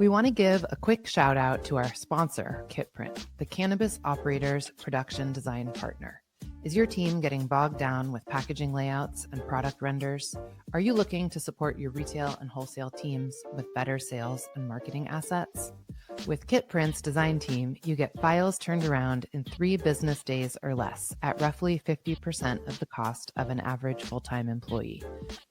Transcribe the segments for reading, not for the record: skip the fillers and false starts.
We want to give a quick shout out to our sponsor, Kitprint, the Cannabis Operators Production Design Partner. Is your team getting bogged down with packaging layouts and product renders? Are you looking to support your retail and wholesale teams with better sales and marketing assets? With Kitprint's design team, you get files turned around in 3 business days or less at roughly 50% of the cost of an average full-time employee.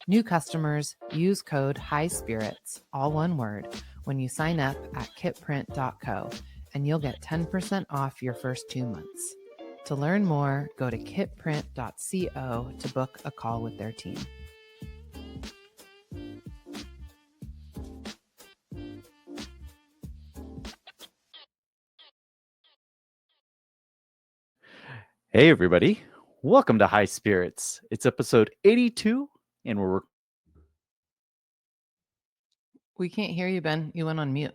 New customers use code HIGHSPIRITS, all one word, when you sign up at kitprint.co, and you'll get 10% off your first 2 months. To learn more, go to kitprint.co to book a call with their team. Hey, everybody. Welcome to High Spirits. It's episode 82, and We can't hear you, Ben. You went on mute.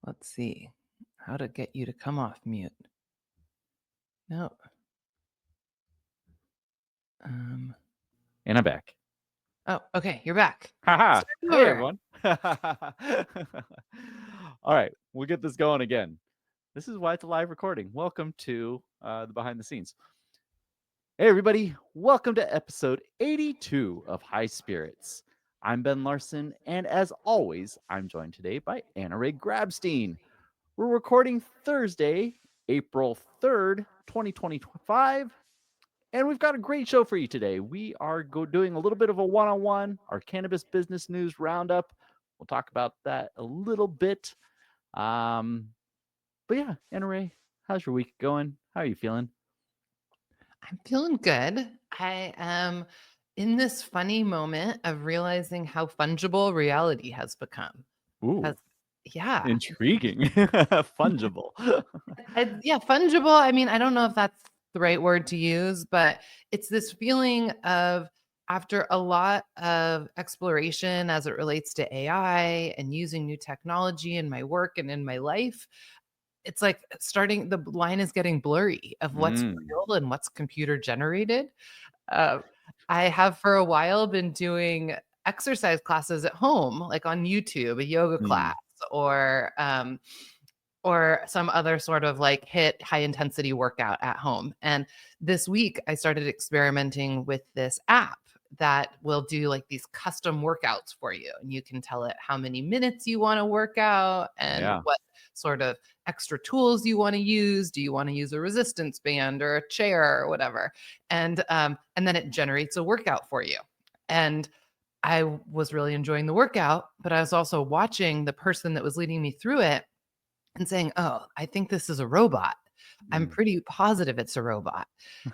Let's see how to get you to come off mute. No. And I'm back. Oh, okay. You're back. Haha. Hey, everyone. All right. We'll get this going again. This is why it's a live recording. Welcome to the behind the scenes. Hey, everybody. Welcome to episode 82 of High Spirits. I'm Ben Larson, and as always, I'm joined today by AnnaRae Grabstein. We're recording Thursday, April 3rd, 2025, and we've got a great show for you today. We are doing a little bit of a one-on-one, our cannabis business news roundup. We'll talk about that a little bit. But yeah, AnnaRae, how's your week going? How are you feeling? I'm feeling good. I am in this funny moment of realizing how fungible reality has become. Ooh, yeah. Intriguing. Fungible. Yeah, fungible. I mean, I don't know if that's the right word to use, but it's this feeling of after a lot of exploration as it relates to AI and using new technology in my work and in my life, it's like the line is getting blurry of what's real and what's computer generated. I have for a while been doing exercise classes at home, like on YouTube, a yoga class or some other sort of like high intensity workout at home. And this week I started experimenting with this app that will do like these custom workouts for you. And you can tell it how many minutes you want to work out and what sort of extra tools you want to use. Do you want to use a resistance band or a chair or whatever? And then it generates a workout for you. And I was really enjoying the workout, but I was also watching the person that was leading me through it and saying, oh, I think this is a robot. I'm pretty positive it's a robot.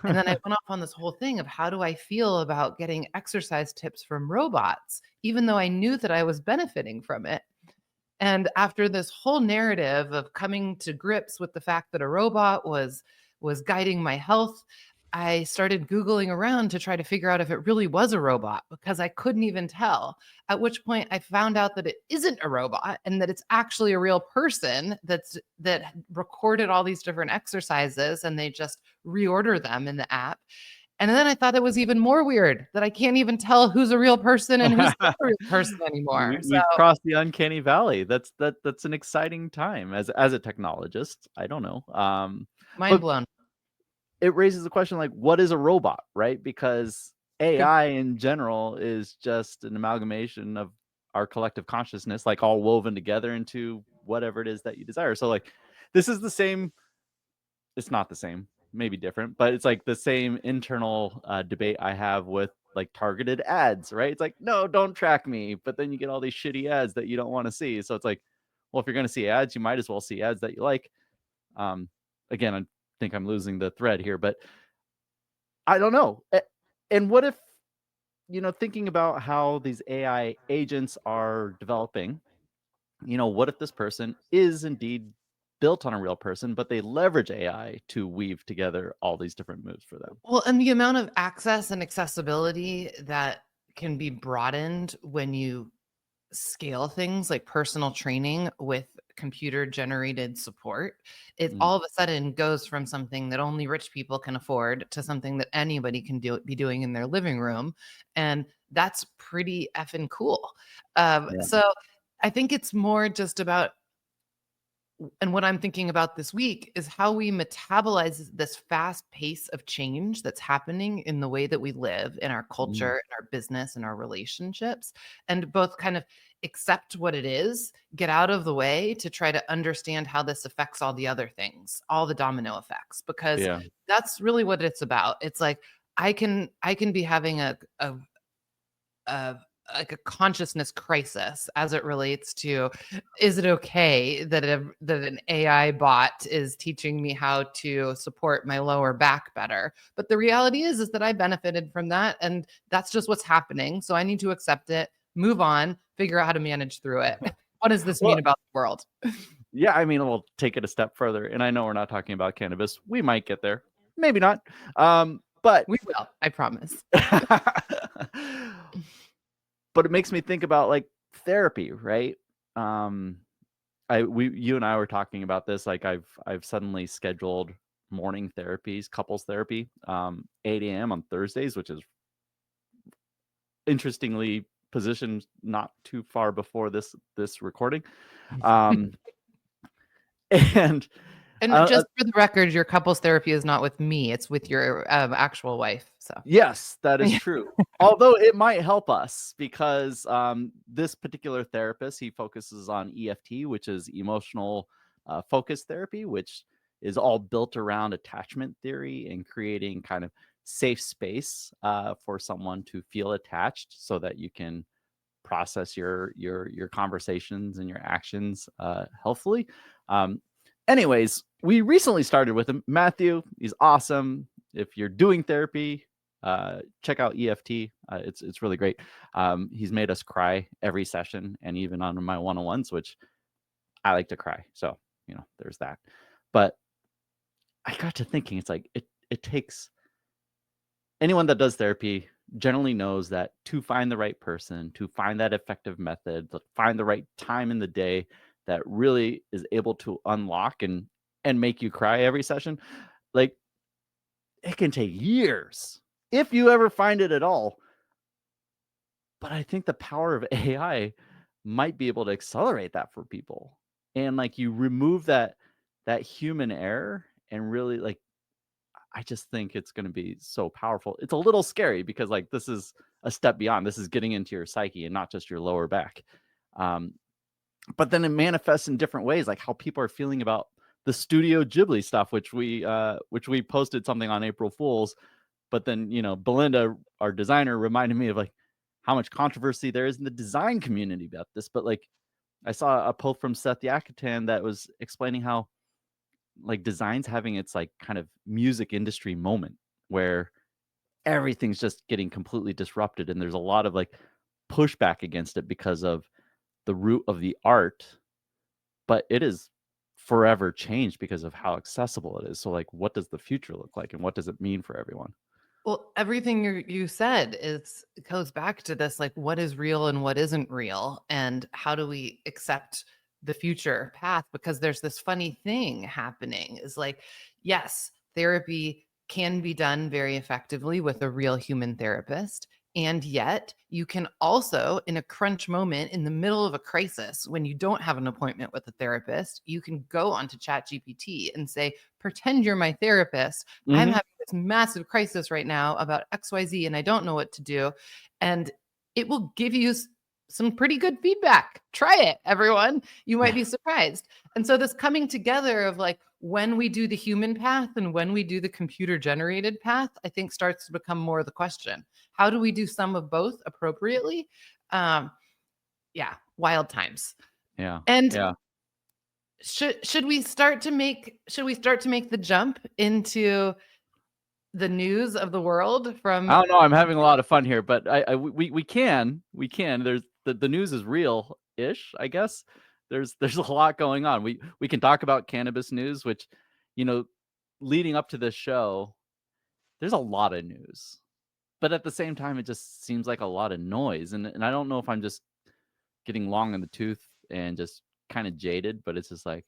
And then I went off on this whole thing of how do I feel about getting exercise tips from robots, even though I knew that I was benefiting from it. And after this whole narrative of coming to grips with the fact that a robot was guiding my health, I started Googling around to try to figure out if it really was a robot because I couldn't even tell. At which point I found out that it isn't a robot and that it's actually a real person that recorded all these different exercises and they just reorder them in the app. And then I thought it was even more weird that I can't even tell who's a real person and who's not a real person anymore. We've crossed the uncanny valley. That's an exciting time as a technologist. I don't know. Mind blown. It raises the question, like, what is a robot, right? Because AI in general is just an amalgamation of our collective consciousness, like all woven together into whatever it is that you desire. So like, this is the same. It's not the same, maybe different, but it's like the same internal debate I have with like targeted ads, right? It's like, no, don't track me. But then you get all these shitty ads that you don't want to see. So it's like, well, if you're going to see ads, you might as well see ads that you like. Again, I think I'm losing the thread here, but I don't know. And what if, thinking about how these AI agents are developing, what if this person is indeed built on a real person, but they leverage AI to weave together all these different moves for them? Well, and the amount of access and accessibility that can be broadened when you scale things like personal training with computer generated support, it Mm. all of a sudden goes from something that only rich people can afford to something that anybody can be doing in their living room. And that's pretty effing cool. Yeah. So I think it's more just about, and what I'm thinking about this week is how we metabolize this fast pace of change that's happening in the way that we live, in our culture, in our business, in our relationships, and both kind of accept what it is, get out of the way to try to understand how this affects all the other things, all the domino effects, because Yeah. that's really what it's about. It's like I can be having a like a consciousness crisis as it relates to, is it okay that that an AI bot is teaching me how to support my lower back better? But the reality is that I benefited from that, and that's just what's happening. So I need to accept it, move on, figure out how to manage through it. What does this Well, mean about the world? yeah, I mean, we'll take it a step further, and I know we're not talking about cannabis. We might get there, maybe not. But We will, I promise. but it makes me think about like therapy, right? Um, you and I were talking about this. Like I've suddenly scheduled morning therapies, couples therapy, 8 a.m. on Thursdays, which is interestingly positioned not too far before this recording. Um, and And just for the record, your couples therapy is not with me, it's with your actual wife. So yes, that is true. Although it might help us because this particular therapist, he focuses on EFT, which is emotional focus therapy, which is all built around attachment theory and creating kind of safe space for someone to feel attached so that you can process your conversations and your actions healthfully. Um, Anyways, we recently started with him. Matthew, he's awesome. If you're doing therapy, check out EFT. It's really great. He's made us cry every session, and even on my one-on-ones, which I like to cry. So there's that. But I got to thinking, it's like it takes anyone that does therapy generally knows that to find the right person, to find that effective method, to find the right time in the day that really is able to unlock and make you cry every session, like it can take years if you ever find it at all. But I think the power of AI might be able to accelerate that for people. And like you remove that human error and really like I just think it's going to be so powerful. It's a little scary because like this is a step beyond. This is getting into your psyche and not just your lower back. Um, but then it manifests in different ways, like how people are feeling about the Studio Ghibli stuff, which we posted something on April Fools. But then Belinda, our designer, reminded me of like how much controversy there is in the design community about this. But like I saw a post from Seth Yakatan that was explaining how like design's having its like kind of music industry moment where everything's just getting completely disrupted and there's a lot of like pushback against it because of the root of the art, but it is forever changed because of how accessible it is. So like what does the future look like and what does it mean for everyone? Well, everything you said goes back to this, like what is real and what isn't real, and how do we accept the future path? Because there's this funny thing happening is like, yes, therapy can be done very effectively with a real human therapist. And yet, you can also, in a crunch moment, in the middle of a crisis, when you don't have an appointment with a therapist, you can go onto ChatGPT and say, pretend you're my therapist. I'm Mm-hmm. having this massive crisis right now about XYZ and I don't know what to do. And it will give you some pretty good feedback. Try it, everyone. You might be surprised. And so, this coming together of like when we do the human path and when we do the computer generated path, I think starts to become more the question. How do we do some of both appropriately? Yeah, wild times. Yeah. And Yeah. should we start to make the jump into the news of the world from? I don't know. I'm having a lot of fun here, but we can. There's the news is real ish, I guess. There's a lot going on. We can talk about cannabis news, which, you know, leading up to this show, there's a lot of news. But at the same time, it just seems like a lot of noise. And I don't know if I'm just getting long in the tooth and just kind of jaded, but it's just like,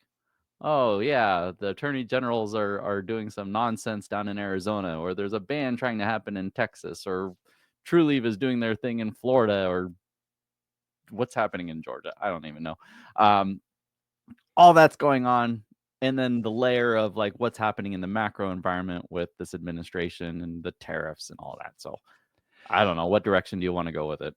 oh yeah, the attorney generals are doing some nonsense down in Arizona, or there's a ban trying to happen in Texas, or Trulieve is doing their thing in Florida, or what's happening in Georgia. I don't even know. All that's going on. And then the layer of like what's happening in the macro environment with this administration and the tariffs and all that. So I don't know. What direction do you want to go with it?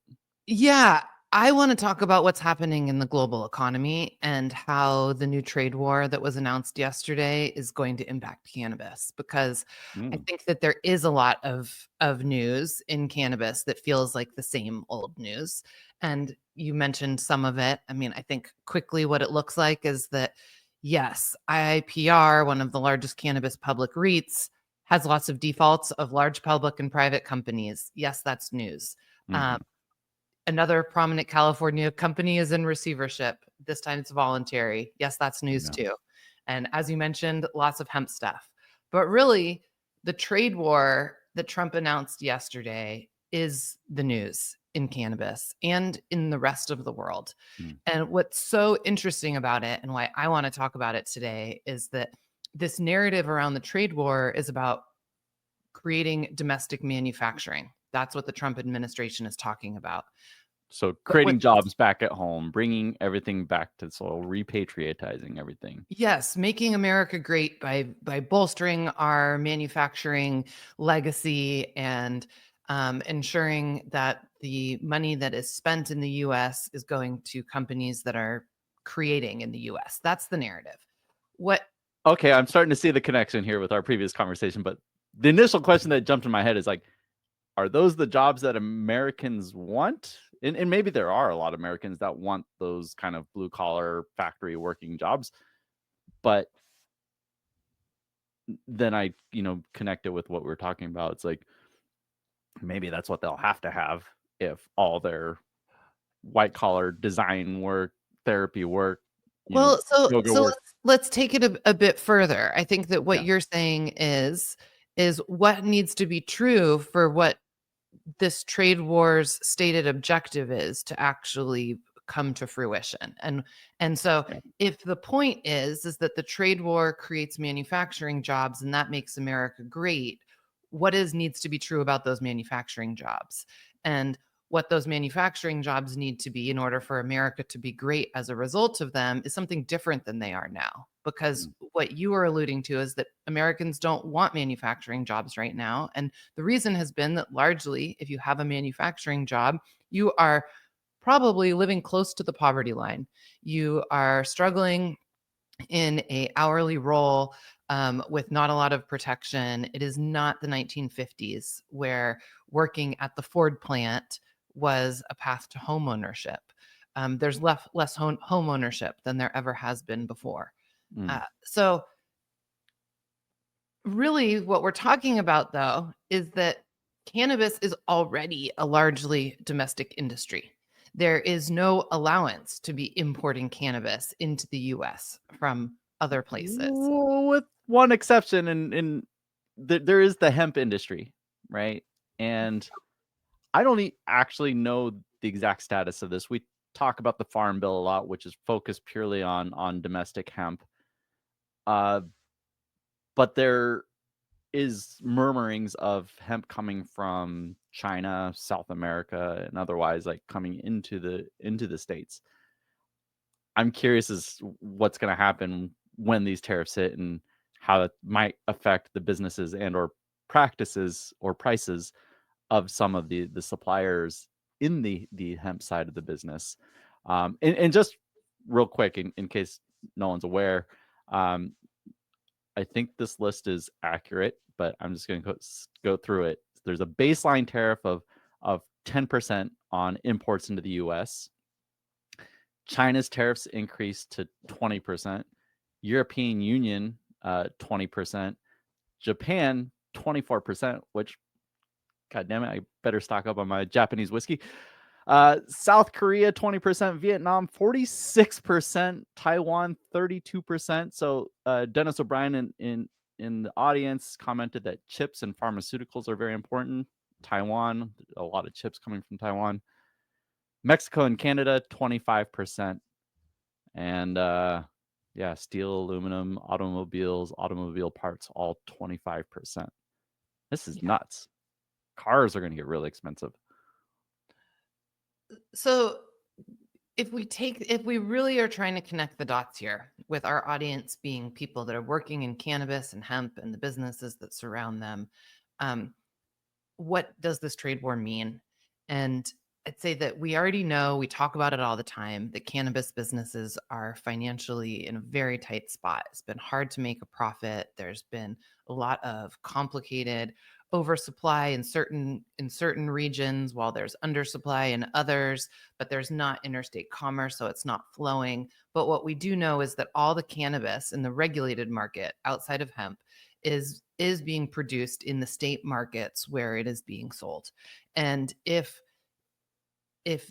Yeah, I want to talk about what's happening in the global economy and how the new trade war that was announced yesterday is going to impact cannabis, because I think that there is a lot of news in cannabis that feels like the same old news. And you mentioned some of it. I mean, I think quickly what it looks like is that yes, IIPR, one of the largest cannabis public REITs, has lots of defaults of large public and private companies. Yes, that's news. Another prominent California company is in receivership. This time it's voluntary. Yes, that's news too. And as you mentioned, lots of hemp stuff. But really, the trade war that Trump announced yesterday is the news in cannabis and in the rest of the world. And what's so interesting about it, and why I want to talk about it today, is that this narrative around the trade war is about creating domestic manufacturing. That's what the Trump administration is talking about. So creating jobs back at home, bringing everything back to the soil, repatriatizing everything. Yes, making America great by bolstering our manufacturing legacy and ensuring that the money that is spent in the U.S. is going to companies that are creating in the U.S. That's the narrative. Okay, I'm starting to see the connection here with our previous conversation, but the initial question that jumped in my head is like, are those the jobs that Americans want? And maybe there are a lot of Americans that want those kind of blue collar factory working jobs, but then I, connect it with what we were talking about. It's like, maybe that's what they'll have to have if all their white collar design work, therapy work, Well, yoga so work. let's take it a bit further. I think that what you're saying is what needs to be true for what this trade war's stated objective is to actually come to fruition. And so if the point is that the trade war creates manufacturing jobs and that makes America great, what needs to be true about those manufacturing jobs? And what those manufacturing jobs need to be in order for America to be great as a result of them is something different than they are now. Because what you are alluding to is that Americans don't want manufacturing jobs right now. And the reason has been that largely, if you have a manufacturing job, you are probably living close to the poverty line. You are struggling in a hourly role with not a lot of protection. It is not the 1950s where working at the Ford plant was a path to home ownership. There's less home ownership than there ever has been before. So really what we're talking about, though, is that cannabis is already a largely domestic industry. There is no allowance to be importing cannabis into the US from other places. With one exception, and there is the hemp industry, right? And I don't actually know the exact status of this. We talk about the Farm Bill a lot, which is focused purely on domestic hemp. But there is murmurings of hemp coming from China, South America, and otherwise like coming into the States. I'm curious as what's going to happen when these tariffs hit and how it might affect the businesses and or practices or prices of some of the suppliers in the hemp side of the business. And just real quick, in case no one's aware, I think this list is accurate, but I'm just going to go through it. There's a baseline tariff of 10% on imports into the U.S. China's tariffs increased to 20%. European Union 20%. Japan 24%, which, God damn it, I better stock up on my Japanese whiskey. South Korea 20%, Vietnam 46%, Taiwan 32%. So Dennis O'Brien in the audience commented that chips and pharmaceuticals are very important. Taiwan, a lot of chips coming from Taiwan. Mexico and Canada 25%. And yeah, steel, aluminum, automobiles, automobile parts, all 25%. This is nuts. Cars are going to get really expensive. So if we really are trying to connect the dots here, with our audience being people that are working in cannabis and hemp and the businesses that surround them, what does this trade war mean? And I'd say that we already know, we talk about it all the time, that cannabis businesses are financially in a very tight spot. It's been hard to make a profit. There's been a lot of complicated oversupply in certain regions, while there's undersupply in others, but there's not interstate commerce, so it's not flowing. But what we do know is that all the cannabis in the regulated market outside of hemp is being produced in the state markets where it is being sold. And if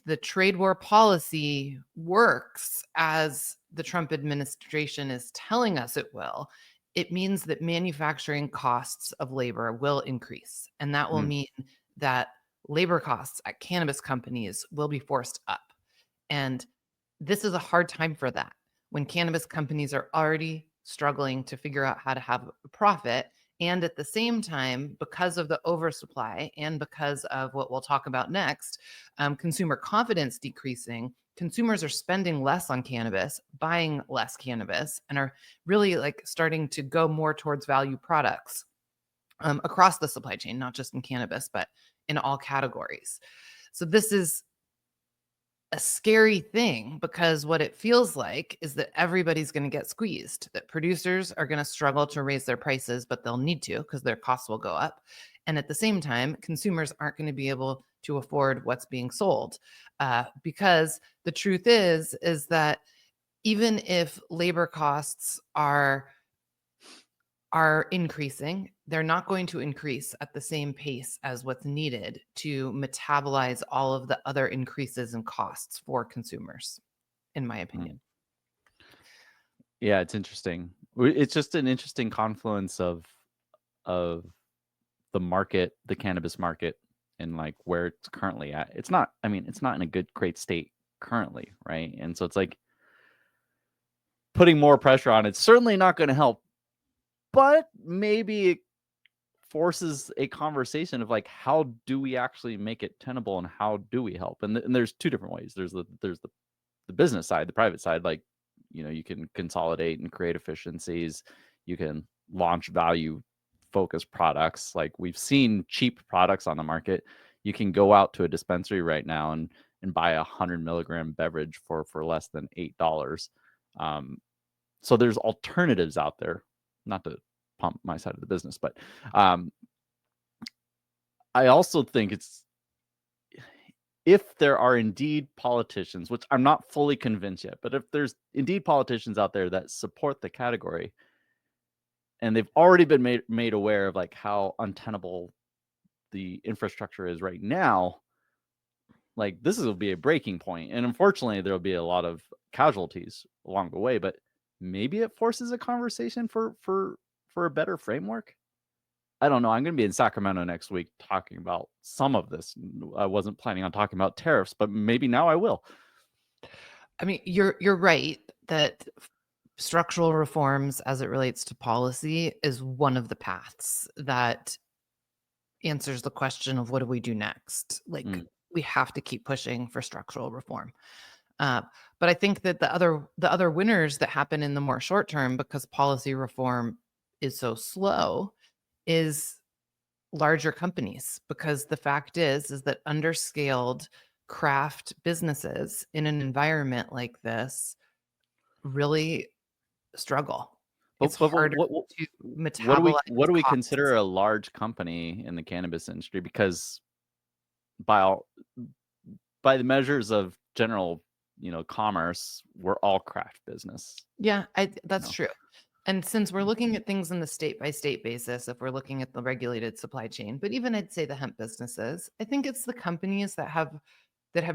the trade war policy works as the Trump administration is telling us it will, it means that manufacturing costs of labor will increase. And that will mean that labor costs at cannabis companies will be forced up. And this is a hard time for that, when cannabis companies are already struggling to figure out how to have a profit. And at the same time, because of the oversupply and because of what we'll talk about next, consumer confidence decreasing, consumers are spending less on cannabis, buying less cannabis, and are really like starting to go more towards value products across the supply chain, not just in cannabis, but in all categories. So this is a scary thing, because what it feels like is that everybody's going to get squeezed, that producers are going to struggle to raise their prices, but they'll need to because their costs will go up. And at the same time, consumers aren't going to be able to afford what's being sold, because the truth is that even if labor costs are increasing, they're not going to increase at the same pace as what's needed to metabolize all of the other increases in costs for consumers, in my opinion. Yeah, it's interesting. It's just an interesting confluence of the market, the cannabis market, and like where it's currently at. It's not, I mean, it's not in a great state currently, right? And so it's like putting more pressure on it's certainly not going to help, but maybe it forces a conversation of like, how do we actually make it tenable and how do we help? And there's two different ways. There's the business side, the private side, like, you know, you can consolidate and create efficiencies. You can launch value focused products. Like we've seen cheap products on the market. You can go out to a dispensary right now and buy 100 milligram beverage for less than $8. So there's alternatives out there, not to pump my side of the business, but I also think it's, if there are indeed politicians, which I'm not fully convinced yet, but if there's indeed politicians out there that support the category and they've already been made aware of like how untenable the infrastructure is right now, like this will be a breaking point. And unfortunately, there'll be a lot of casualties along the way, but maybe it forces a conversation for a better framework. I don't know. I'm going to be in Sacramento next week talking about some of this. I wasn't planning on talking about tariffs, but maybe now I will. I mean, you're right that structural reforms as it relates to policy is one of the paths that answers the question of what do we do next. Like we have to keep pushing for structural reform. But I think that the other winners that happen in the more short term, because policy reform is so slow, is larger companies. Because the fact is that underscaled craft businesses in an environment like this really struggle. It's harder to metabolize. What do we consider a large company in the cannabis industry? Because by the measures of general, you know, commerce, we're all craft business. Yeah, that's true. And since we're looking at things on the state by state basis, if we're looking at the regulated supply chain, but even I'd say the hemp businesses, I think it's the companies that have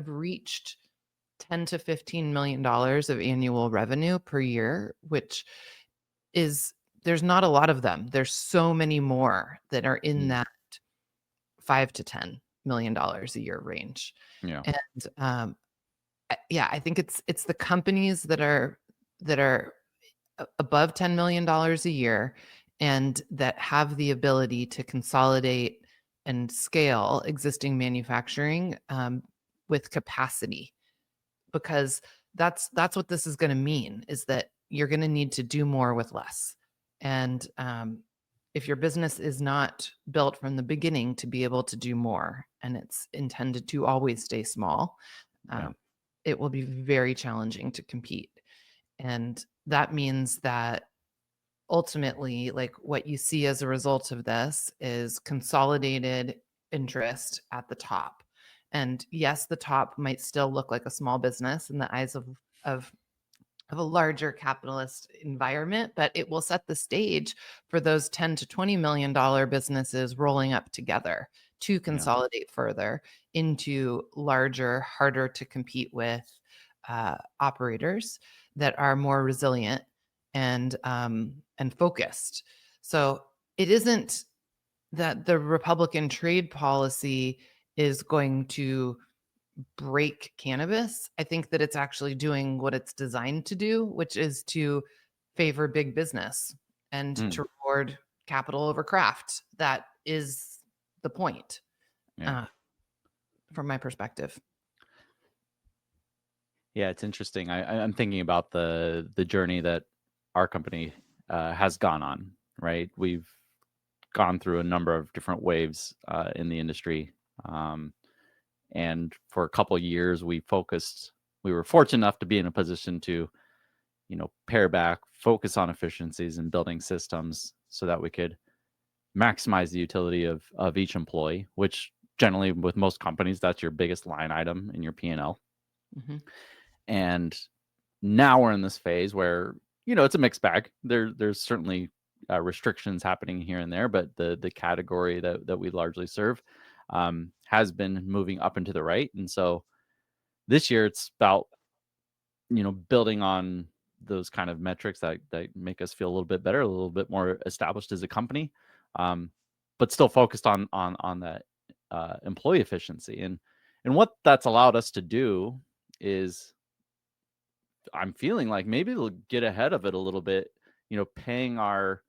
reached $10 to $15 million of annual revenue per year, which is, there's not a lot of them. There's so many more that are in that $5 to $10 million a year range. Yeah. And yeah, I think it's the companies that are that are above $10 million a year and that have the ability to consolidate and scale existing manufacturing with capacity, because that's what this is going to mean, is that you're going to need to do more with less. And if your business is not built from the beginning to be able to do more, and it's intended to always stay small, Yeah. it will be very challenging to compete. And that means that ultimately, like, what you see as a result of this is consolidated interest at the top. And yes, the top might still look like a small business in the eyes of a larger capitalist environment, but it will set the stage for those 10 to 20 million dollar businesses rolling up together to consolidate further into larger, harder to compete with operators that are more resilient and focused. So it isn't that the Republican trade policy is going to break cannabis. I think that it's actually doing what it's designed to do, which is to favor big business and Mm. to reward capital over craft. That is the point, Yeah. from my perspective. Yeah, it's interesting. I'm thinking about the journey that our company has gone on, right? We've gone through a number of different waves in the industry. And for a couple years, we were fortunate enough to be in a position to, pare back, focus on efficiencies and building systems so that we could maximize the utility of each employee, which generally with most companies, that's your biggest line item in your P&L. Mhm. And now we're in this phase where, it's a mixed bag. There's certainly restrictions happening here and there, but the category that we largely serve has been moving up and to the right. And so this year it's about, building on those kind of metrics that make us feel a little bit better, a little bit more established as a company, but still focused on that employee efficiency. And what that's allowed us to do is, I'm feeling like maybe we'll get ahead of it a little bit, paying our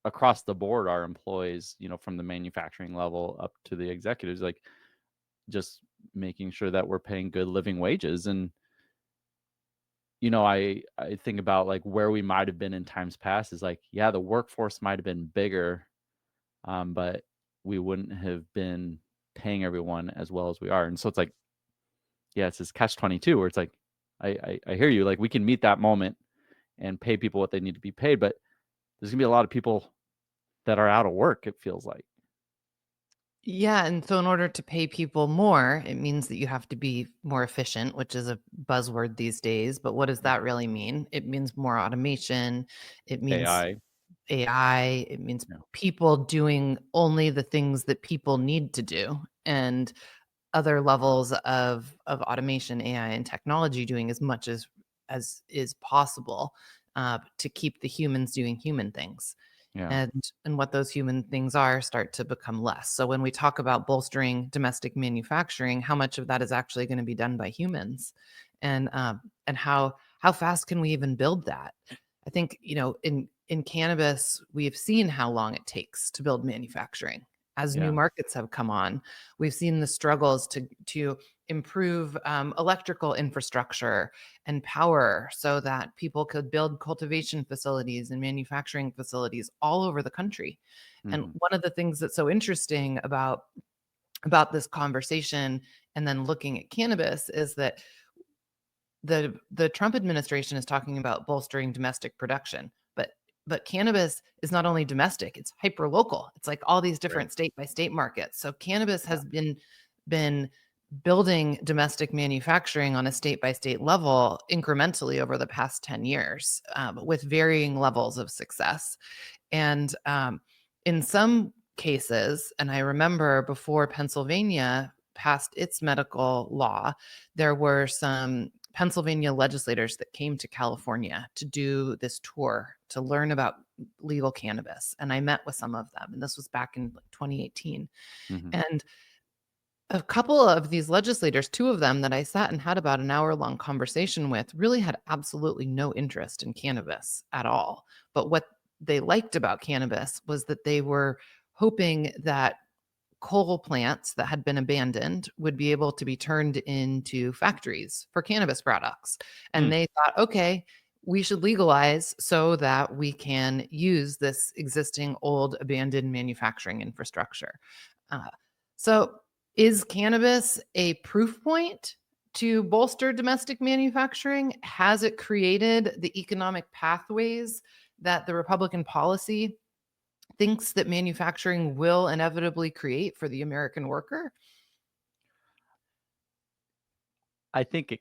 across the board our employees, from the manufacturing level up to the executives, like just making sure that we're paying good living wages. And I think about like where we might have been in times past is like, yeah, the workforce might have been bigger, but we wouldn't have been paying everyone as well as we are. And so it's like, yeah, it's this catch-22 where it's like, I hear you, like we can meet that moment and pay people what they need to be paid, but there's gonna be a lot of people that are out of work, it feels like. Yeah, and so in order to pay people more, it means that you have to be more efficient, which is a buzzword these days. But what does that really mean? It means more automation. It means AI. AI. It means Yeah. people doing only the things that people need to do, and other levels of automation, AI, and technology doing as much as is possible to keep the humans doing human things. Yeah. And what those human things are start to become less. So when we talk about bolstering domestic manufacturing, how much of that is actually going to be done by humans, and how fast can we even build that? I think, in cannabis, we've seen how long it takes to build manufacturing. As new Yeah. markets have come on, we've seen the struggles to improve electrical infrastructure and power so that people could build cultivation facilities and manufacturing facilities all over the country. And Mhm. one of the things that's so interesting about this conversation and then looking at cannabis is that the Trump administration is talking about bolstering domestic production, but cannabis is not only domestic, it's hyper local. It's like all these Right. different state by state markets. So cannabis Yeah. has been building domestic manufacturing on a state by state level incrementally over the past 10 years, with varying levels of success. And in some cases, and I remember before Pennsylvania passed its medical law, there were some Pennsylvania legislators that came to California to do this tour to learn about legal cannabis. And I met with some of them. And this was back in 2018. Mhm. And a couple of these legislators, two of them that I sat and had about an hour-long conversation with, really had absolutely no interest in cannabis at all. But what they liked about cannabis was that they were hoping that coal plants that had been abandoned would be able to be turned into factories for cannabis products. And Mm. they thought, okay, we should legalize so that we can use this existing old abandoned manufacturing infrastructure. Uh, so, is cannabis a proof point to bolster domestic manufacturing? Has it created the economic pathways that the Republican policy thinks that manufacturing will inevitably create for the American worker? I think it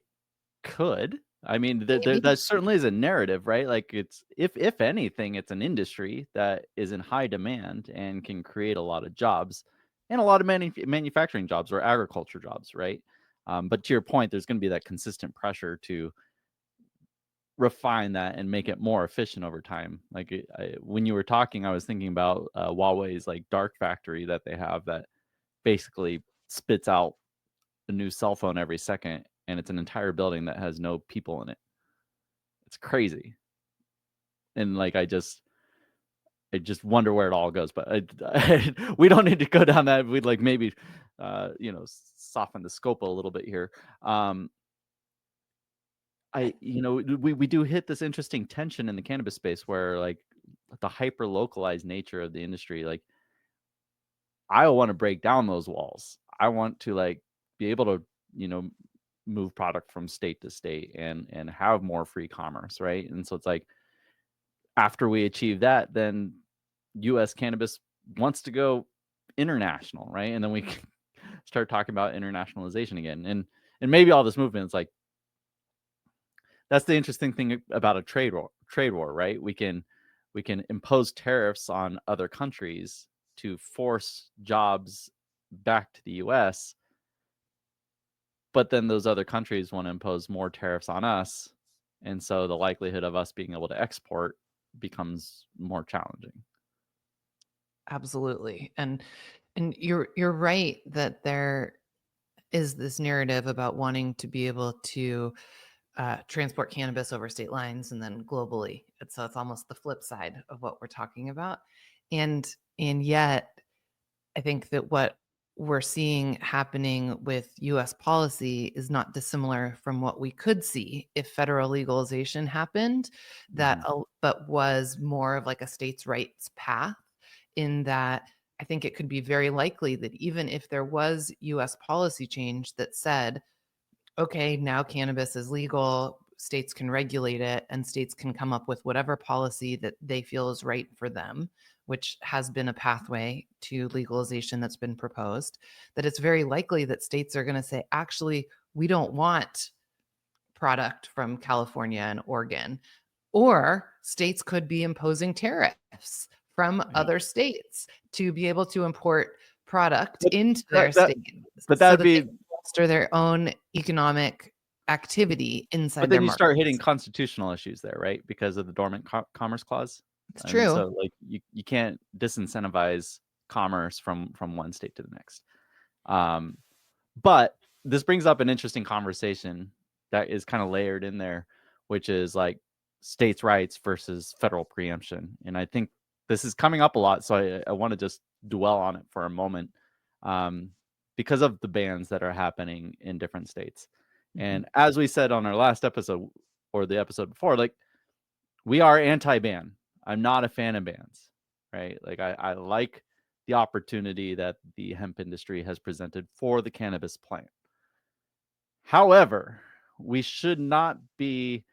could. I mean, Maybe. that certainly is a narrative, right? Like it's if anything, it's an industry that is in high demand and can create a lot of jobs and a lot of manufacturing jobs or agriculture jobs, right? But to your point, there's going to be that consistent pressure to refine that and make it more efficient over time. Like when you were talking, I was thinking about Huawei's like dark factory that they have that basically spits out a new cell phone every second, and it's an entire building that has no people in it. It's crazy. And like I just wonder where it all goes. But we don't need to go down that. We'd like maybe soften the scope a little bit here. We do hit this interesting tension in the cannabis space where like the hyper localized nature of the industry, like I want to break down those walls. I want to like be able to, you know, move product from state to state and have more free commerce, right? And so it's like after we achieve that, then US cannabis wants to go international, right? And then we can start talking about internationalization again. And maybe all this movement is like that's the interesting thing about a trade war, right? We can impose tariffs on other countries to force jobs back to the US, but then those other countries want to impose more tariffs on us, and so the likelihood of us being able to export becomes more challenging. Absolutely. And you're right that there is this narrative about wanting to be able to transport cannabis over state lines and then globally. And so it's almost the flip side of what we're talking about. And and yet I think that what we're seeing happening with US policy is not dissimilar from what we could see if federal legalization happened, Mhm. but was more of like a states' rights path, in that I think it could be very likely that even if there was US policy change that said, okay, now cannabis is legal, states can regulate it, and states can come up with whatever policy that they feel is right for them, which has been a pathway to legalization that's been proposed, that it's very likely that states are going to say, actually, we don't want product from California and Oregon. Or states could be imposing tariffs from Yeah. other states to be able to import product But into that their that state but so that'd that they be can bolster their own economic activity but inside then their you start hitting markets. constitutional issues there, right? Because of the dormant commerce clause. It's And true. so like you can't disincentivize commerce from one state to the next. Um, but this brings up an interesting conversation that is kind of layered in there, which is like states' rights versus federal preemption. And I think this is coming up a lot. So I want to just dwell on it for a moment um, because of the bans that are happening in different states. Mhm. And as we said on our last episode or the episode before, like we are anti-ban. I'm not a fan of bans, right? Like I like the opportunity that the hemp industry has presented for the cannabis plant. However, we should not be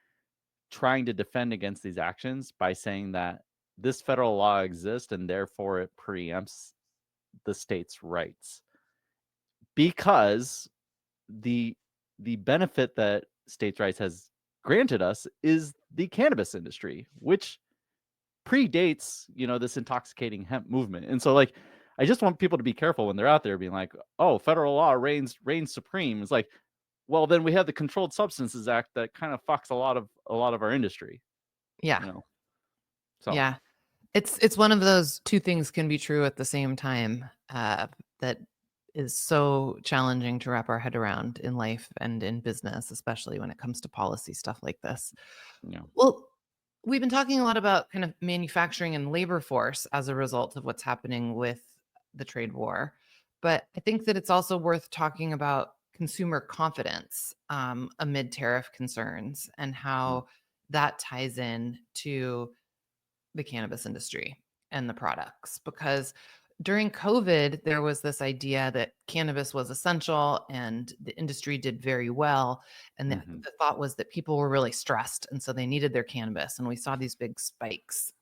trying to defend against these actions by saying that this federal law exists and therefore it preempts the state's rights because the the benefit that states' rights has granted us is the cannabis industry, which predates, this intoxicating hemp movement. And so like I just want people to be careful when they're out there being like, "Oh, federal law reigns supreme." It's like, well, then we have the Controlled Substances Act that kind of fucks a lot of our industry, Yeah. you know. So, Yeah. It's one of those two things can be true at the same time, that is so challenging to wrap our head around in life and in business, especially when it comes to policy stuff like this. Yeah. Well, we've been talking a lot about kind of manufacturing and labor force as a result of what's happening with the trade war. But I think that it's also worth talking about consumer confidence amid tariff concerns and how that ties in to the cannabis industry and the products. Because during COVID, there was this idea that cannabis was essential and the industry did very well. And the thought was that people were really stressed. And so they needed their cannabis. And we saw these big spikes.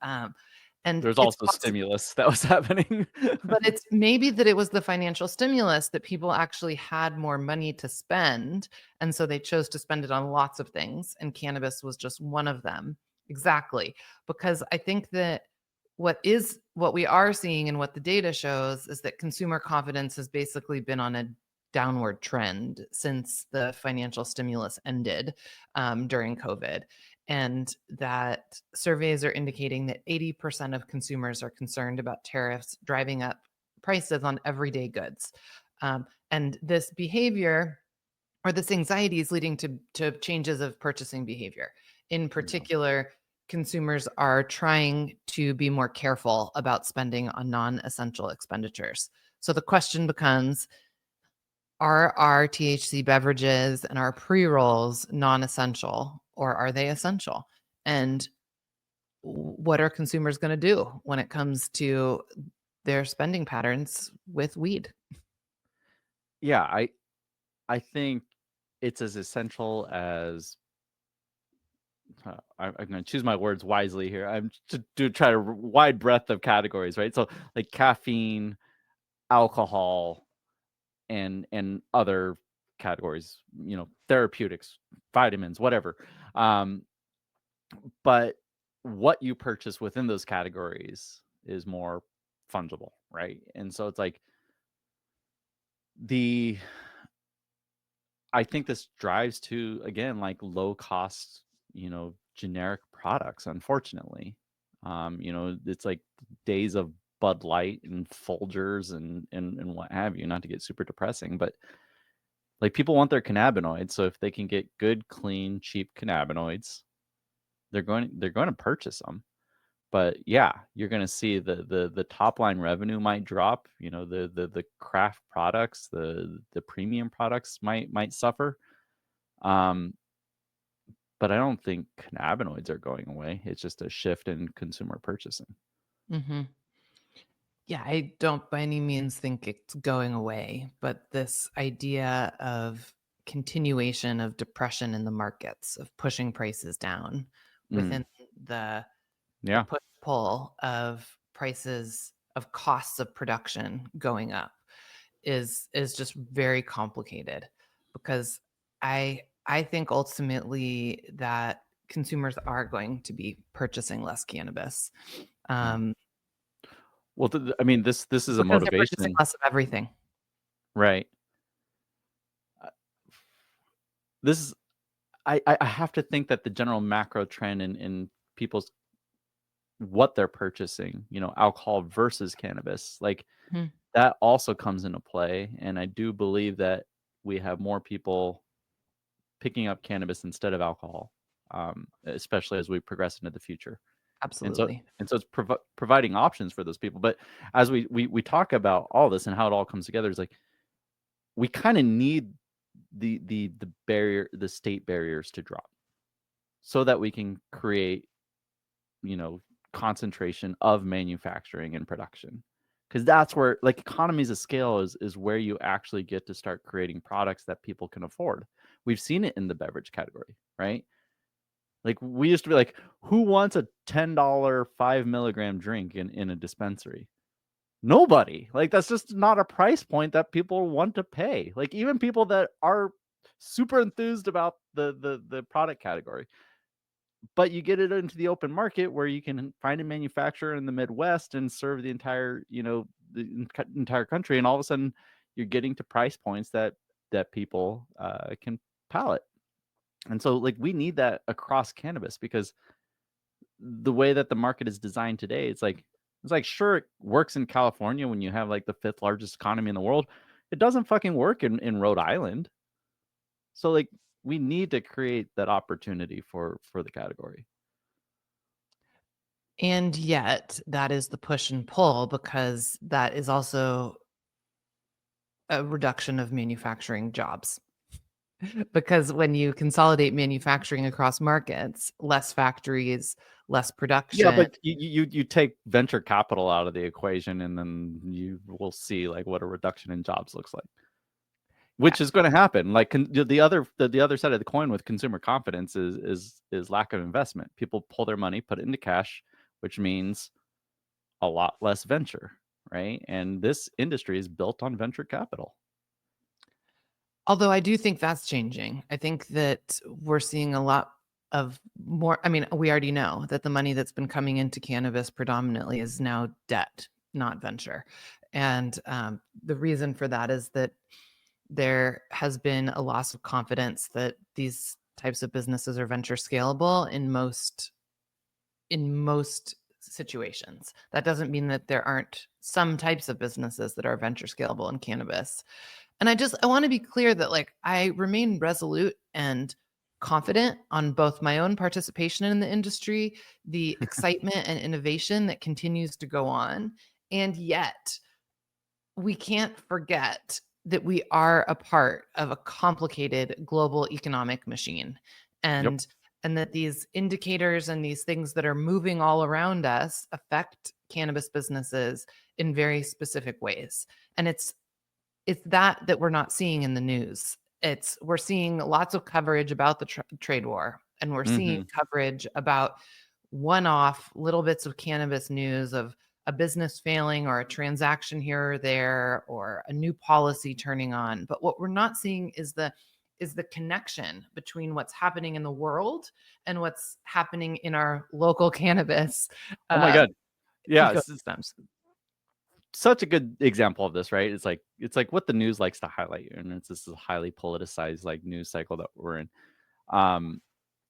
And There's it's also stimulus that was happening. but it's maybe that it was the financial stimulus that people actually had more money to spend. And so they chose to spend it on lots of things. And cannabis was just one of them. Exactly. Because I think that what we are seeing and what the data shows is that consumer confidence has basically been on a downward trend since the financial stimulus ended during COVID. And that surveys are indicating that 80% of consumers are concerned about tariffs driving up prices on everyday goods. And this behavior or this anxiety is leading to changes of purchasing behavior. In particular, consumers are trying to be more careful about spending on non-essential expenditures. So the question becomes, are our THC beverages and our pre-rolls non-essential or are they essential? And what are consumers going to do when it comes to their spending patterns with weed? Yeah, I think it's as essential as I'm going to choose my words wisely here. I'm to try a wide breadth of categories, right? So like caffeine, alcohol, and other categories, therapeutics, vitamins, whatever. But what you purchase within those categories is more fungible, right? And so it's like I think this drives to, again, like low cost, generic products, unfortunately. It's like days of Bud Light and Folgers and what have you, not to get super depressing, but like people want their cannabinoids. So if they can get good, clean, cheap cannabinoids, they're going to purchase them. But yeah, you're going to see the top line revenue might drop. The craft products, the premium products might suffer. But I don't think cannabinoids are going away. It's just a shift in consumer purchasing. Mm-hmm. Yeah, I don't by any means think it's going away, but this idea of continuation of depression in the markets, of pushing prices down within the Yeah. push pull of prices of costs of production going up is just very complicated because I think ultimately that consumers are going to be purchasing less cannabis. Um, Well, I mean, this is a because they're purchasing motivation, less of everything. right? Uh, This is I have to think that the general macro trend in people's what they're purchasing, alcohol versus cannabis, like Mhm. that also comes into play. And I do believe that we have more people picking up cannabis instead of alcohol, especially as we progress into the future. And so Absolutely. it's providing options for those people. But as we talk about all this and how it all comes together, is like we kind of need the state barriers to drop so that we can create, concentration of manufacturing and production. Because that's where, like, economies of scale is where you actually get to start creating products that people can afford. We've seen it in the beverage category, right? Like we used to be like, who wants a $10 5 milligram drink in a dispensary? Nobody. Like that's just not a price point that people want to pay. Like even people that are super enthused about the product category. But you get it into the open market where you can find a manufacturer in the Midwest and serve the entire, entire country, and all of a sudden you're getting to price points that people can palate. And so like we need that across cannabis because the way that the market is designed today, it's like sure it works in California when you have like the fifth largest economy in the world. It doesn't fucking work in Rhode Island. So like we need to create that opportunity for the category. And yet that is the push and pull, because that is also a reduction of manufacturing jobs. Because when you consolidate manufacturing across markets, less factories, less Yeah, production. but you take venture capital out of the equation, and then you will see like what a reduction in jobs looks like, which is going to happen. Like the other side of the coin with consumer confidence is lack of investment. People pull their money, put it into cash, which means a lot less venture, right? And this industry is built on venture capital. Although I do think that's changing. I think that we're seeing a lot of more. I mean, we already know that the money that's been coming into cannabis predominantly is now debt, not venture. And the reason for that is that there has been a loss of confidence that these types of businesses are venture scalable in most situations. That doesn't mean that there aren't some types of businesses that are venture scalable in cannabis. And I want to be clear that like I remain resolute and confident on both my own participation in the industry, the excitement and innovation that continues to go on, and yet we can't forget that we are a part of a complicated global economic machine. Yep. And that these indicators and these things that are moving all around us affect cannabis businesses in very specific ways. And it's that we're not seeing in the news. We're seeing lots of coverage about the trade war, and we're seeing coverage about one-off little bits of cannabis news of a business failing or a transaction here or there or a new policy turning on. But what we're not seeing is the connection between what's happening in the world and what's happening in our local cannabis Oh my God. Yeah. ecosystems. Such a good example of this, right? It's like what the news likes to highlight, and it's this highly politicized like news cycle that we're in.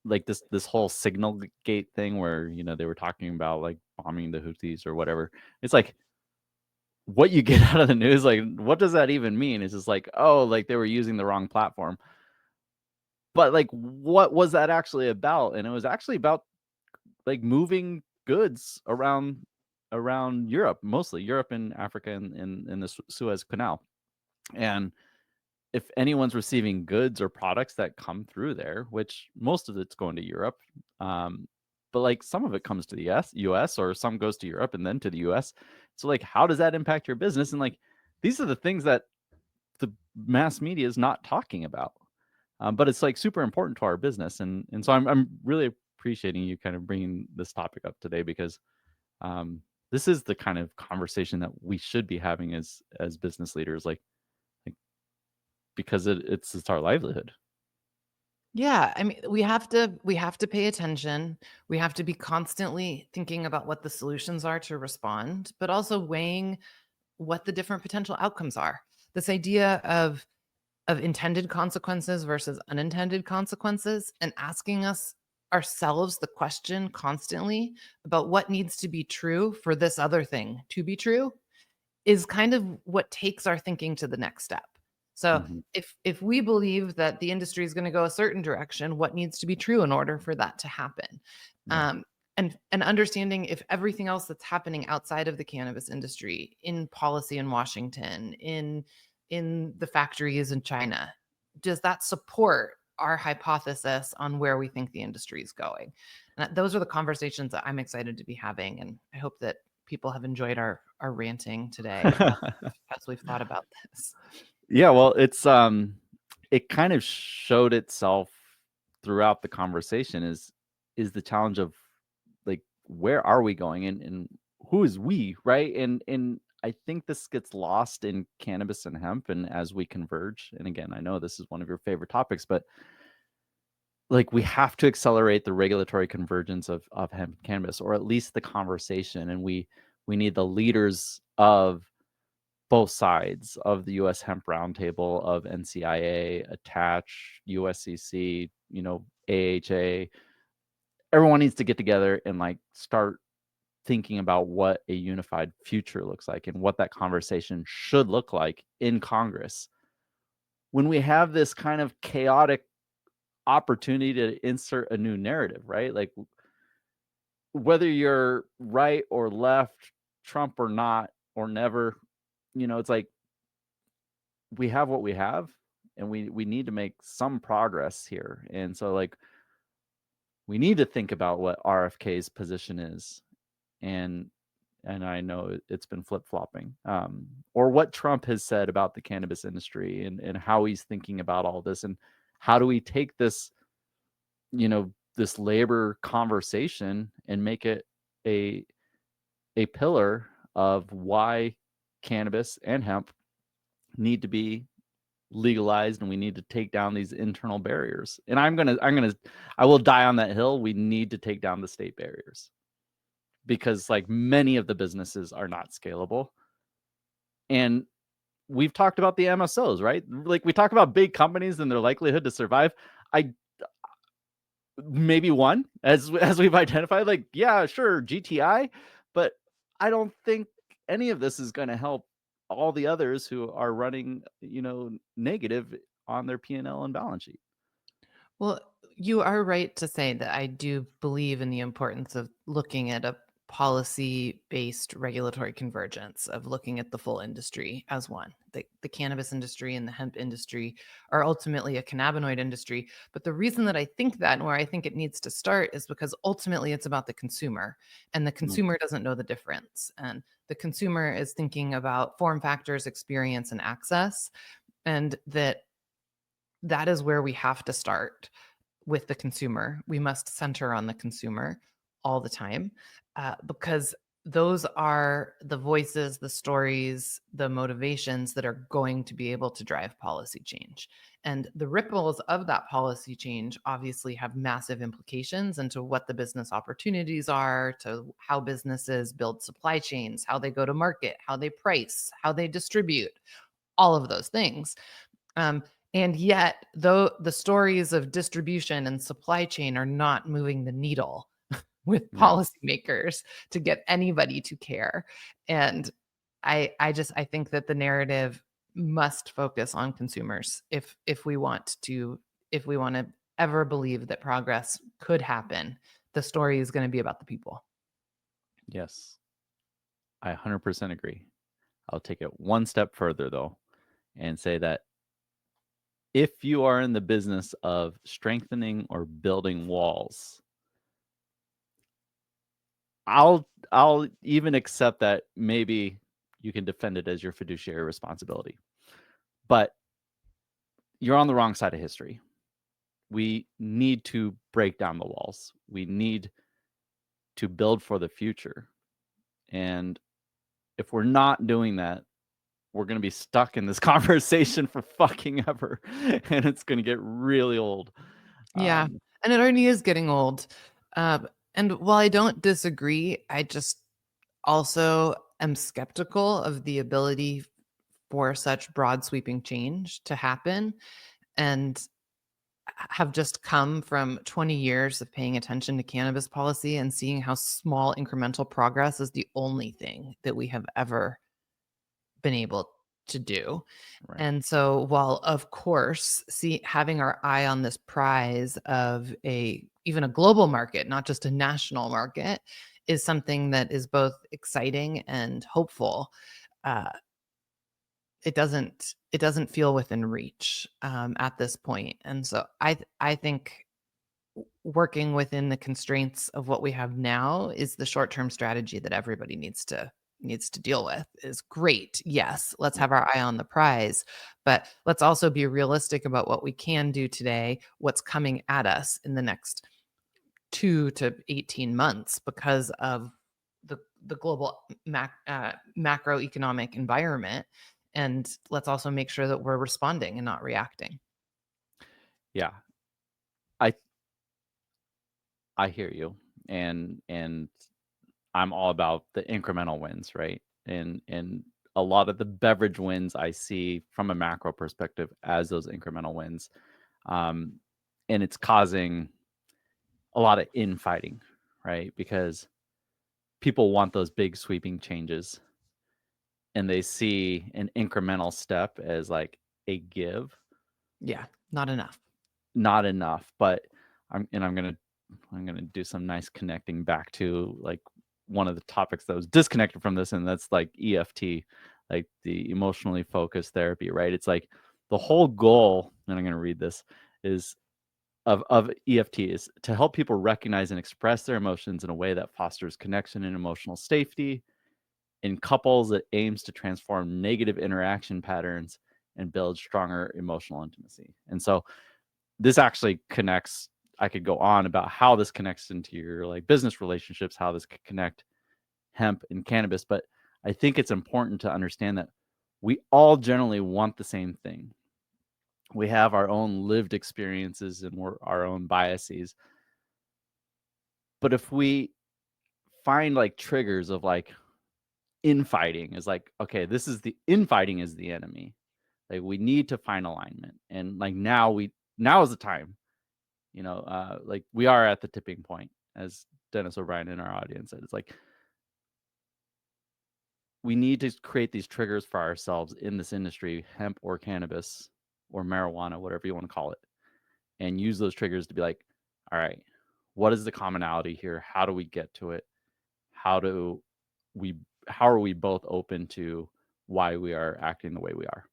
Like this whole signal gate thing where they were talking about like bombing the Houthis or whatever. It's like what you get out of the news, like what does that even mean? It's just like, oh, like they were using the wrong platform. But like what was that actually about? And it was actually about like moving goods around Europe, mostly Europe and Africa and in the Suez Canal. And if anyone's receiving goods or products that come through there, which most of it's going to Europe, but like some of it comes to the US, or some goes to Europe and then to the US. So like, how does that impact your business? And like, these are the things that the mass media is not talking about, but it's like super important to our business. And so I'm really appreciating you kind of bringing this topic up today, because this is the kind of conversation that we should be having as business leaders, like because it's our livelihood. Yeah, I mean, we have to pay attention. We have to be constantly thinking about what the solutions are to respond, but also weighing what the different potential outcomes are. This idea of intended consequences versus unintended consequences, and asking us ourselves the question constantly about what needs to be true for this other thing to be true is kind of what takes our thinking to the next step. So Mhm. if we believe that the industry is going to go a certain direction, what needs to be true in order for that to happen? Yeah. And understanding if everything else that's happening outside of the cannabis industry, in policy in Washington, in the factories in China, does that support our hypothesis on where we think the industry is going? And those are the conversations that I'm excited to be having, and I hope that people have enjoyed our ranting today as we've thought about this. Yeah, well, it kind of showed itself throughout the conversation is the challenge of like where are we going, and who is we, right? And I think this gets lost in cannabis and hemp, and as we converge, and again, I know this is one of your favorite topics, but like we have to accelerate the regulatory convergence of hemp and cannabis, or at least the conversation, and we need the leaders of both sides of the U.S. Hemp Roundtable, of NCIA, Attach, USCC, AHA. Everyone needs to get together and like start thinking about what a unified future looks like and what that conversation should look like in Congress. When we have this kind of chaotic opportunity to insert a new narrative, right? Like whether you're right or left, Trump or not, or never, it's like we have what we have and we need to make some progress here. And so like we need to think about what RFK's position is. And I know it's been flip-flopping. Or what Trump has said about the cannabis industry and how he's thinking about all this and how do we take this, this labor conversation and make it a pillar of why cannabis and hemp need to be legalized and we need to take down these internal barriers. And I will die on that hill. We need to take down the state barriers because like many of the businesses are not scalable. And we've talked about the MSOs, right? Like we talk about big companies and their likelihood to survive. I maybe one as we've identified, like, yeah, sure, GTI, but I don't think any of this is going to help all the others who are running, negative on their P&L and balance sheet. Well, you are right to say that I do believe in the importance of looking at a policy-based regulatory convergence, of looking at the full industry as one. The cannabis industry and the hemp industry are ultimately a cannabinoid industry. But the reason that I think that and where I think it needs to start is because ultimately it's about the consumer, and the consumer doesn't know the difference. And the consumer is thinking about form factors, experience, and access, and that is where we have to start with the consumer. We must center on the consumer all the time, because those are the voices, the stories, the motivations that are going to be able to drive policy change. And the ripples of that policy change obviously have massive implications into what the business opportunities are, to how businesses build supply chains, how they go to market, how they price, how they distribute, all of those things. And yet, though the stories of distribution and supply chain are not moving the needle with Yeah. policymakers to get anybody to care. And I think that the narrative must focus on consumers if we want to ever believe that progress could happen. The story is going to be about the people. Yes. I 100% agree. I'll take it one step further though and say that if you are in the business of strengthening or building walls, I'll even accept that maybe you can defend it as your fiduciary responsibility. But you're on the wrong side of history. We need to break down the walls. We need to build for the future. And if we're not doing that, we're going to be stuck in this conversation for fucking ever. And it's going to get really old. Yeah, and it already is getting old. And while I don't disagree, I just also am skeptical of the ability for such broad sweeping change to happen, and have just come from 20 years of paying attention to cannabis policy and seeing how small incremental progress is the only thing that we have ever been able to do. Right. And so while of course having our eye on this prize of even a global market, not just a national market, is something that is both exciting and hopeful, uh, it doesn't feel within reach at this point. And so I think working within the constraints of what we have now is the short-term strategy that everybody needs to deal with. Is great. Yes, let's have our eye on the prize, but let's also be realistic about what we can do today, what's coming at us in the next 2 to 18 months because of the global macroeconomic environment. And let's also make sure that we're responding and not reacting. Yeah. I hear you. And I'm all about the incremental wins, right? And a lot of the beverage wins I see from a macro perspective as those incremental wins. And it's causing a lot of infighting, right? Because people want those big sweeping changes, and they see an incremental step as like a give, Yeah, not enough. not enough. But I'm gonna do some nice connecting back to like one of the topics that was disconnected from this, and that's like EFT, like the emotionally focused therapy, right? It's like the whole goal, and I'm gonna read this, is of EFT is to help people recognize and express their emotions in a way that fosters connection and emotional safety. In couples, it aims to transform negative interaction patterns and build stronger emotional intimacy. And so this actually connects. I could go on about how this connects into your like business relationships, how this could connect hemp and cannabis, but I think it's important to understand that we all generally want the same thing. We have our own lived experiences and our own biases. But if we find like triggers of like infighting is like, okay, this is the infighting is the enemy. Like we need to find alignment. And like now is the time, like we are at the tipping point, as Dennis O'Brien in our audience said. It's like we need to create these triggers for ourselves in this industry, hemp or cannabis or marijuana, whatever you want to call it, and use those triggers to be like, all right, what is the commonality here? How do we get to it? How do we how are we both open to why we are acting the way we are?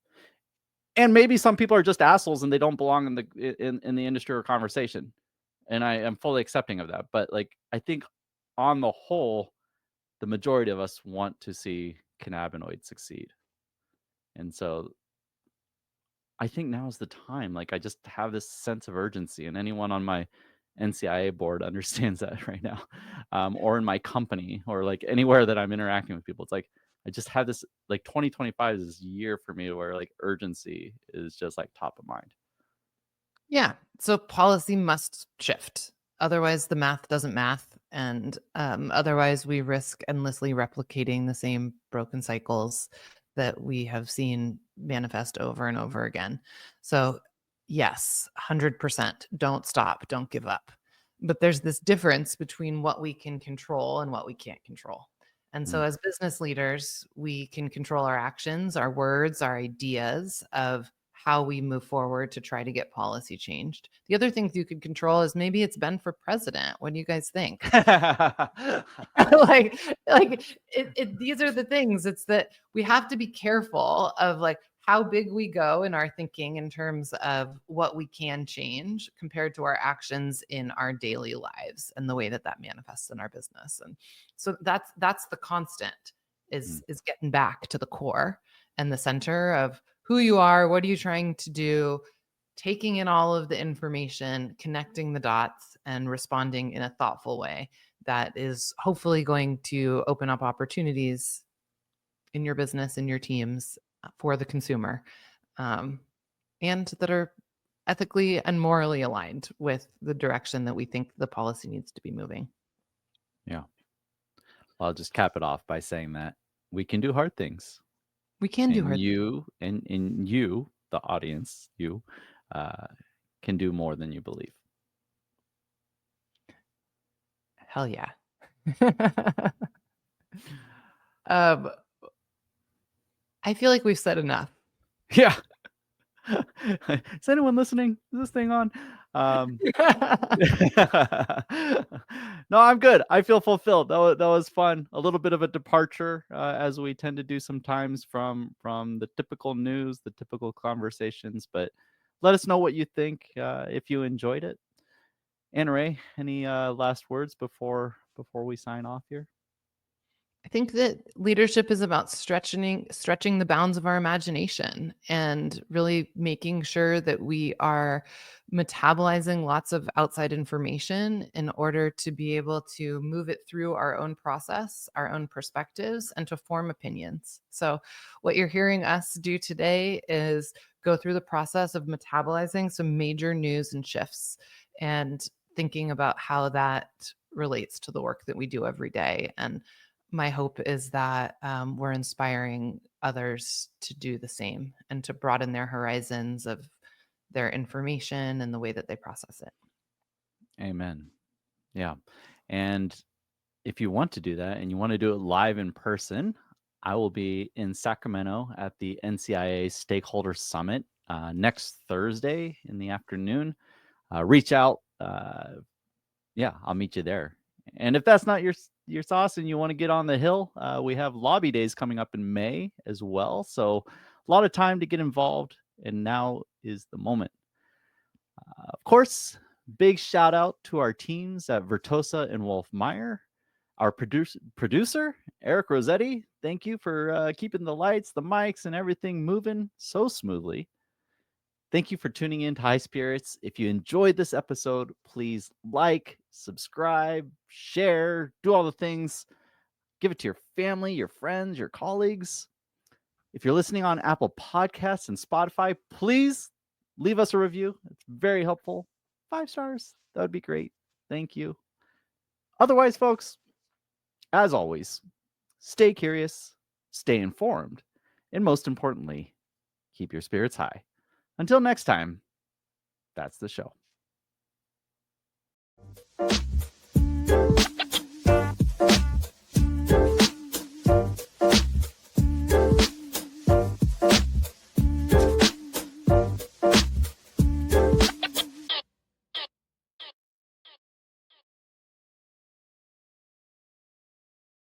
And maybe some people are just assholes and they don't belong in the industry or conversation. And I am fully accepting of that. But like I think on the whole, the majority of us want to see cannabinoids succeed. And so I think now is the time. Like I just have this sense of urgency, and anyone on my NCIA board understands that right now, or in my company, or like anywhere that I'm interacting with people. It's like I just have this like 2025 is this year for me where like urgency is just like top of mind. Yeah. So policy must shift. Otherwise, the math doesn't math. And otherwise, we risk endlessly replicating the same broken cycles that we have seen manifest over and over again. So, yes, 100%. Don't stop. Don't give up. But there's this difference between what we can control and what we can't control. And so, Mm. as business leaders, we can control our actions, our words, our ideas of how we move forward to try to get policy changed. The other things you could control is maybe it's Ben for president. What do you guys think? like these are the things. It's that we have to be careful of like how big we go in our thinking in terms of what we can change compared to our actions in our daily lives and the way that that manifests in our business. And so that's the constant is getting back to the core and the center of who you are, what are you trying to do, taking in all of the information, connecting the dots, and responding in a thoughtful way that is hopefully going to open up opportunities in your business, in your teams for the consumer, and that are ethically and morally aligned with the direction that we think the policy needs to be moving. Yeah. Well, I'll just cap it off by saying that we can do hard things. We can do And hard. you, the audience, you can do more than you believe. Hell yeah. um, I feel like we've said enough. Yeah. Is anyone listening? Is this thing on? No, I'm good. I feel fulfilled. That was fun. A little bit of a departure, as we tend to do sometimes from the typical news, the typical conversations. But let us know what you think, if you enjoyed it. AnnaRae, any last words before we sign off here? I think that leadership is about stretching the bounds of our imagination and really making sure that we are metabolizing lots of outside information in order to be able to move it through our own process, our own perspectives, and to form opinions. So what you're hearing us do today is go through the process of metabolizing some major news and shifts and thinking about how that relates to the work that we do every day. And my hope is that we're inspiring others to do the same and to broaden their horizons of their information and the way that they process it. Amen. Yeah. And if you want to do that and you want to do it live in person, I will be in Sacramento at the NCIA Stakeholder Summit next Thursday in the afternoon. Reach out. Yeah, I'll meet you there. And if that's not your sauce and you want to get on the hill, we have lobby days coming up in May as well. So a lot of time to get involved, and now is the moment. Of course, big shout out to our teams at Vertosa and Wolf Meyer. Our producer, Eric Rossetti, thank you for keeping the lights, the mics, and everything moving so smoothly. Thank you for tuning in to High Spirits. If you enjoyed this episode, please like, subscribe, share, do all the things. Give it to your family, your friends, your colleagues. If you're listening on Apple Podcasts and Spotify, please leave us a review. It's very helpful. 5 stars. That would be great. Thank you. Otherwise, folks, as always, stay curious, stay informed, and most importantly, keep your spirits high. Until next time, that's the show.